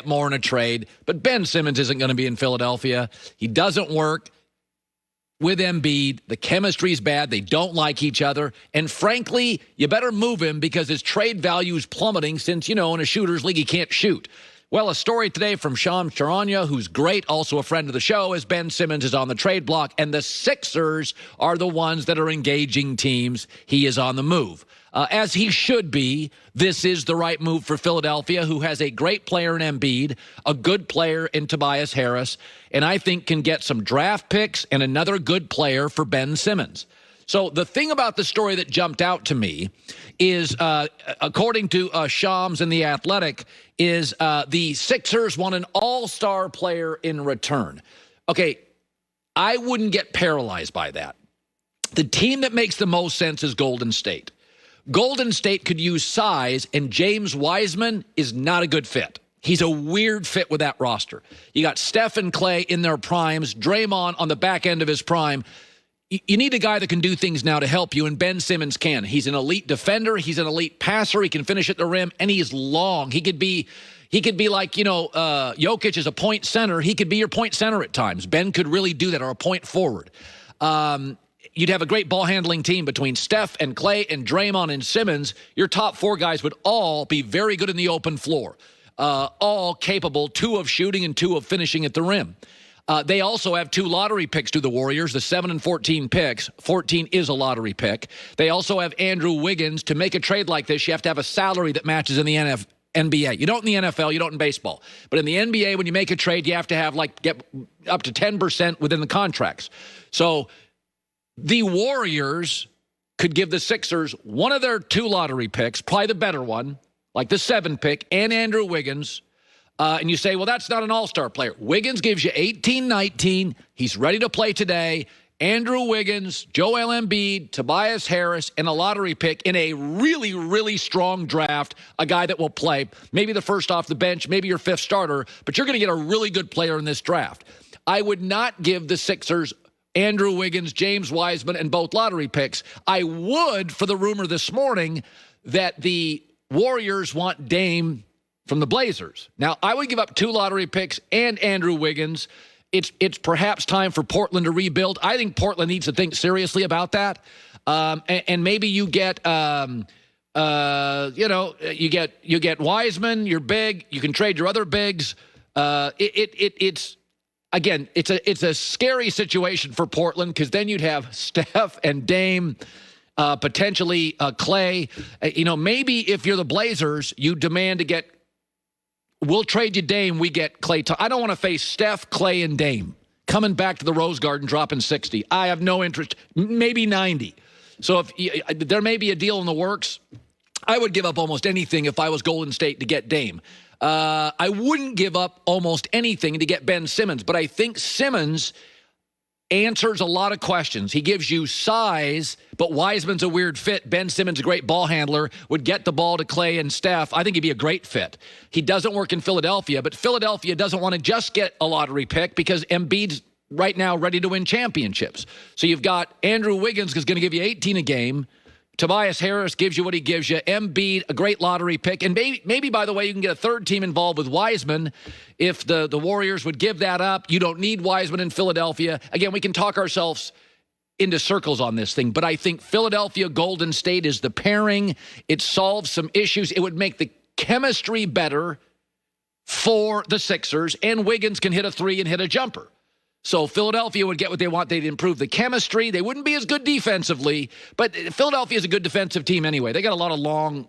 more in a trade, but Ben Simmons isn't going to be in Philadelphia. He doesn't work with Embiid. The chemistry's bad. They don't like each other. And frankly, you better move him because his trade value is plummeting since, in a shooter's league, he can't shoot. Well, a story today from Shams Charania, who's great, also a friend of the show, is Ben Simmons is on the trade block, and the Sixers are the ones that are engaging teams. He is on the move. As he should be. This is the right move for Philadelphia, who has a great player in Embiid, a good player in Tobias Harris, and I think can get some draft picks and another good player for Ben Simmons. So the thing about the story that jumped out to me is, according to Shams and The Athletic, is the Sixers want an all-star player in return. Okay, I wouldn't get paralyzed by that. The team that makes the most sense is Golden State. Golden State could use size, and James Wiseman is not a good fit. He's a weird fit with that roster. You got Steph and Clay in their primes, Draymond on the back end of his prime. You need a guy that can do things now to help you, and Ben Simmons can. He's an elite defender. He's an elite passer. He can finish at the rim, and he's long. He could be like, Jokic is a point center. He could be your point center at times. Ben could really do that, or a point forward. You'd have a great ball-handling team between Steph and Clay and Draymond and Simmons. Your top four guys would all be very good in the open floor, all capable, 2 of shooting and 2 of finishing at the rim. They also have 2 lottery picks to the Warriors, the 7 and 14 picks. 14 is a lottery pick. They also have Andrew Wiggins. To make a trade like this, you have to have a salary that matches in the NBA. You don't in the NFL, you don't in baseball. But in the NBA, when you make a trade, you have to have get up to 10% within the contracts. So the Warriors could give the Sixers one of their 2 lottery picks, probably the better one, like the 7 pick, and Andrew Wiggins. And you say, well, that's not an all-star player. Wiggins gives you 18-19. He's ready to play today. Andrew Wiggins, Joel Embiid, Tobias Harris, and a lottery pick in a really, really strong draft, a guy that will play, maybe the first off the bench, maybe your 5th starter, but you're going to get a really good player in this draft. I would not give the Sixers Andrew Wiggins, James Wiseman, and both lottery picks. I would, for the rumor this morning, that the Warriors want Dame from the Blazers. Now, I would give up 2 lottery picks and Andrew Wiggins. It's perhaps time for Portland to rebuild. I think Portland needs to think seriously about that. And maybe you get, you get Wiseman. You're big. You can trade your other bigs. Again, it's a scary situation for Portland because then you'd have Steph and Dame, potentially Clay. Maybe if you're the Blazers, you demand to get. We'll trade you Dame, we get Clay. I don't want to face Steph, Clay, and Dame coming back to the Rose Garden dropping 60. I have no interest, maybe 90. So if there may be a deal in the works, I would give up almost anything if I was Golden State to get Dame. I wouldn't give up almost anything to get Ben Simmons, but I think Simmons answers a lot of questions. He gives you size, but Wiseman's a weird fit. Ben Simmons, a great ball handler, would get the ball to Clay and Steph. I think he'd be a great fit. He doesn't work in Philadelphia, but Philadelphia doesn't want to just get a lottery pick because Embiid's right now ready to win championships. So you've got Andrew Wiggins who's going to give you 18 a game. Tobias Harris gives you what he gives you. Embiid, a great lottery pick. And maybe, by the way, you can get a third team involved with Wiseman if the Warriors would give that up. You don't need Wiseman in Philadelphia. Again, we can talk ourselves into circles on this thing, but I think Philadelphia Golden State is the pairing. It solves some issues. It would make the chemistry better for the Sixers, and Wiggins can hit a 3 and hit a jumper. So Philadelphia would get what they want. They'd improve the chemistry. They wouldn't be as good defensively, but Philadelphia is a good defensive team anyway. They got a lot of long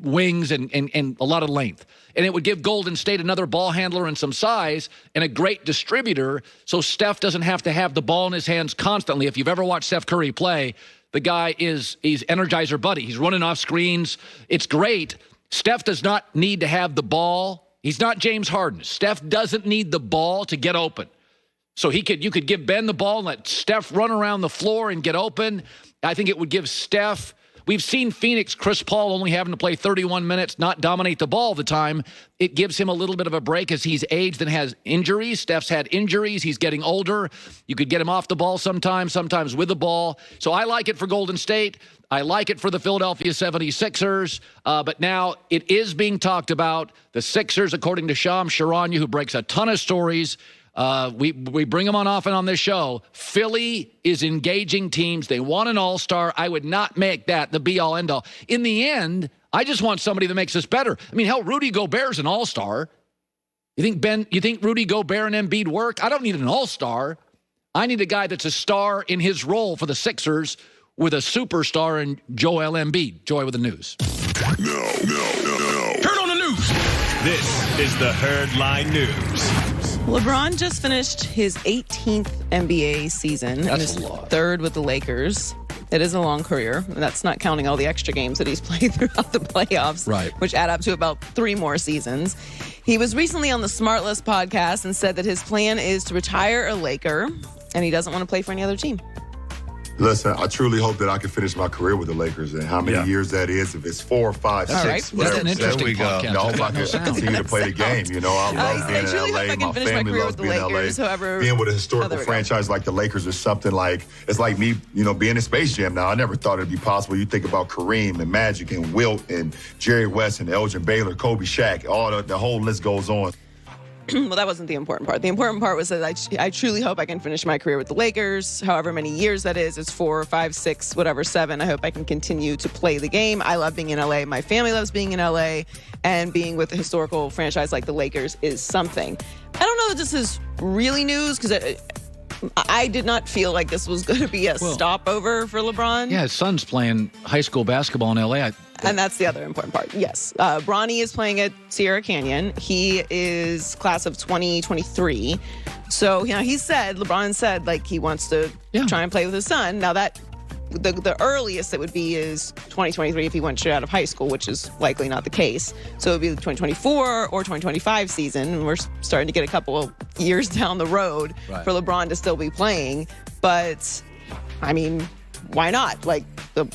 wings and a lot of length. And it would give Golden State another ball handler and some size and a great distributor so Steph doesn't have to have the ball in his hands constantly. If you've ever watched Steph Curry play, the guy he's Energizer Buddy. He's running off screens. It's great. Steph does not need to have the ball. He's not James Harden. Steph doesn't need the ball to get open. So you could give Ben the ball and let Steph run around the floor and get open. I think it would give Steph, We've seen Phoenix, Chris Paul only having to play 31 minutes, not dominate the ball all the time. It gives him a little bit of a break as he's aged and has injuries. Steph's had injuries. He's getting older. You could get him off the ball sometimes with the ball. So I like it for Golden State. I like it for the Philadelphia 76ers. But now it is being talked about. The Sixers, according to Sham Charania, who breaks a ton of stories, we bring them on often on this show. Philly is engaging teams. They want an all-star. I would not make that the be-all, end-all. In the end, I just want somebody that makes us better. I mean, hell, Rudy Gobert's an all-star. You think Rudy Gobert and Embiid work? I don't need an all-star. I need a guy that's a star in his role for the Sixers with a superstar in Joel Embiid. Joy with the news. No. Turn on the news. This is the Herdline News. LeBron just finished his 18th NBA season and his third with the Lakers. It is a long career. That's not counting all the extra games that he's played throughout the playoffs, right, which add up to about 3 more seasons. He was recently on the Smartless podcast and said that his plan is to retire a Laker, and he doesn't want to play for any other team. Listen, I truly hope that I can finish my career with the Lakers, and how many years that is, if it's 4 or 5, 6. Right. That's an interesting podcast. I hope I can continue to play the game. You know, I love being in LA. My family loves being in LA. Being with a historical franchise like the Lakers is something like, it's like me, you know, being in Space Jam now. I never thought it'd be possible. You think about Kareem and Magic and Wilt and Jerry West and Elgin Baylor, Kobe, Shaq, all the whole list goes on. Well, that wasn't the important part. The important part was that I truly hope I can finish my career with the Lakers, however many years that is. It's 4, 5, 6, whatever, 7. I hope I can continue to play the game. I love being in LA. My family loves being in LA. And being with a historical franchise like the Lakers is something. I don't know if this is really news because I did not feel like this was going to be a stopover for LeBron. Yeah, his son's playing high school basketball in L.A. And that's the other important part. Yes. Bronny is playing at Sierra Canyon. He is class of 2023. So, you know, LeBron said, like, he wants to try and play with his son. Now, that the earliest it would be is 2023 if he went straight out of high school, which is likely not the case. So it would be the 2024 or 2025 season. And we're starting to get a couple of years down the road for LeBron to still be playing. But, I mean, why not? Like,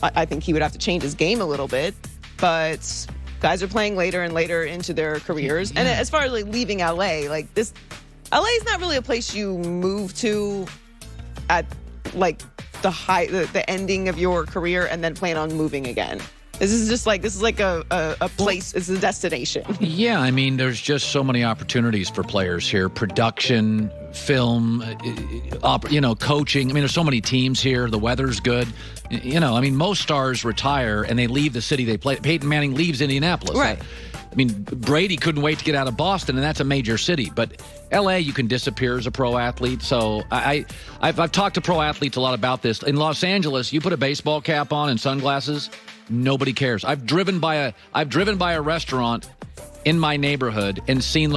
I think he would have to change his game a little bit. But guys are playing later and later into their careers. And as far as, like, leaving LA, like, LA is not really a place you move to at, like, the ending of your career and then plan on moving again. This is like a place. It's a destination. Yeah, I mean, there's just so many opportunities for players here. Production, film, coaching. I mean, there's so many teams here. The weather's good. You know, I mean, most stars retire and they leave the city they play. Peyton Manning leaves Indianapolis. Right. I mean, Brady couldn't wait to get out of Boston, and that's a major city. But L.A., you can disappear as a pro athlete. So I've talked to pro athletes a lot about this. In Los Angeles, you put a baseball cap on and sunglasses, nobody cares. I've driven by a restaurant in my neighborhood and seen.